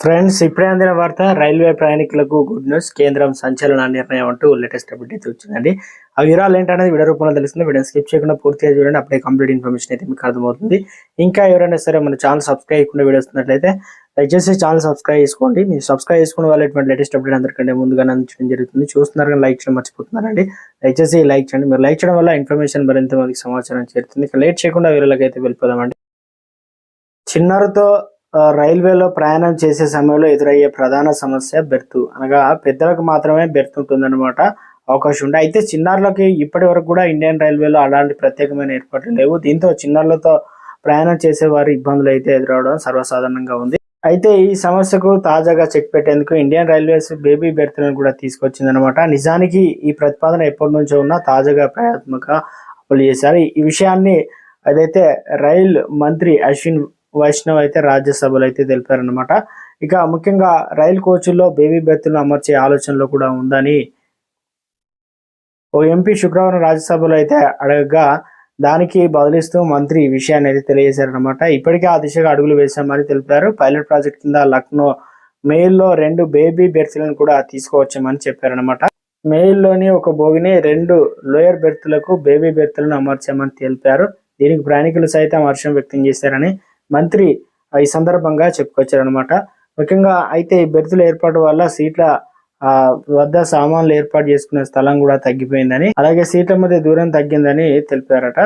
Friends, ఇప్పుడే అందిన వార్త. రైల్వే ప్రయాణికులకు గుడ్ న్యూస్. కేంద్రం సంచలన నిర్ణయం అంటూ లేటెస్ట్ అప్డేట్ అయితే వచ్చిందండి. ఆ వివరాలు ఏంటనేది వీడియో రూపంలో తెలుస్తుంది. వీడియో స్కిప్ చేయకుండా పూర్తిగా చూడండి. అప్పుడే కంప్లీట్ ఇన్ఫర్మేషన్ అయితే మీకు అర్థమవుతుంది. ఇంకా ఎవరైనా సరే మన ఛానల్ సబ్స్క్రైబ్ చేయకుండా వీడియో వస్తున్నట్లయితే దయచేసి ఛానల్ సబ్స్క్రైబ్ చేసుకోండి. మీరు సబ్స్క్రైబ్ చేసుకున్న వాళ్ళు ఎటువంటి లేటెస్ట్ అప్డేట్ అందరికంటే ముందుగానే అందించడం జరుగుతుంది. చూస్తున్నారు కానీ లైక్ చేయడం మర్చిపోతున్నారండి. దయచేసి లైక్ చేయండి. మీరు లైక్ చేయడం వల్ల ఇన్ఫర్మేషన్ మరింత మందికి సమాచారం చేరుతుంది. ఇక లేట్ చేయకుండా వీడియోలోకి అయితే వెళ్ళిపోదామండి. చిన్నారుతో రైల్వేలో ప్రయాణం చేసే సమయంలో ఎదురయ్యే ప్రధాన సమస్య బెర్త్. అనగా పెద్దలకు మాత్రమే బెర్త్ ఉంటుందన్నమాట, అవకాశం ఉంది. అయితే చిన్నారులకి ఇప్పటి వరకు కూడా ఇండియన్ రైల్వేలో అలాంటి ప్రత్యేకమైన ఏర్పాట్లు లేవు. దీంతో చిన్నారులతో ప్రయాణం చేసే వారి ఇబ్బందులు అయితే ఎదురవడం సర్వసాధారణంగా ఉంది. అయితే ఈ సమస్యకు తాజాగా చెక్ పెట్టేందుకు ఇండియన్ రైల్వేస్ బేబీ బెర్త్లను కూడా తీసుకొచ్చిందనమాట. నిజానికి ఈ ప్రతిపాదన ఎప్పటి నుంచో ఉన్నా తాజాగా ప్రయత్నంగా అమలు చేశారు. ఈ విషయాన్ని అదైతే రైల్ మంత్రి అశ్విన్ వైష్ణవ్ అయితే రాజ్యసభలో అయితే తెలిపారనమాట. ఇక ముఖ్యంగా రైలు కోచుల్లో బేబీ బెర్త్లను అమర్చే ఆలోచనలో కూడా ఉందని ఓ ఎంపీ శుక్రవారం రాజ్యసభలో అయితే అడగగా దానికి బదులిస్తూ మంత్రి ఈ విషయాన్ని అయితే తెలియజేశారనమాట. ఇప్పటికే ఆ దిశగా అడుగులు వేశామని తెలిపారు. పైలట్ ప్రాజెక్ట్ కింద లక్నో మెయిల్లో 2 బేబీ బెర్త్లను కూడా తీసుకువచ్చామని చెప్పారనమాట. మెయిల్లోని ఒక బోగిని 2 లోయర్ బెర్త్లకు బేబీ బెర్త్లను అమర్చామని తెలిపారు. దీనికి ప్రయాణికులు సైతం హర్షం వ్యక్తం చేశారని మంత్రి ఈ సందర్భంగా చెప్పుకొచ్చారనమాట. ముఖ్యంగా అయితే ఈ బెర్తుల ఏర్పాటు వల్ల సీట్ల వద్ద సామాన్లు ఏర్పాటు చేసుకునే స్థలం కూడా తగ్గిపోయిందని, అలాగే సీట్ల మధ్య దూరం తగ్గిందని తెలిపారట.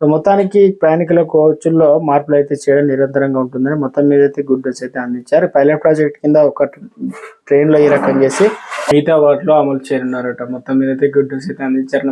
సో మొత్తానికి ప్రయాణికుల కోచుల్లో మార్పులు అయితే చేయడం నిరంతరంగా ఉంటుందని మొత్తం మీద అయితే గుడ్ న్యూస్ అయితే అందించారు. పైలట్ ప్రాజెక్ట్ కింద ఒక ట్రైన్ లో ఈ రకం చేసి మిగతా వాటిలో అమలు చేయనున్నారట. మొత్తం మీద అయితే గుడ్ న్యూస్ అయితే అందించారు.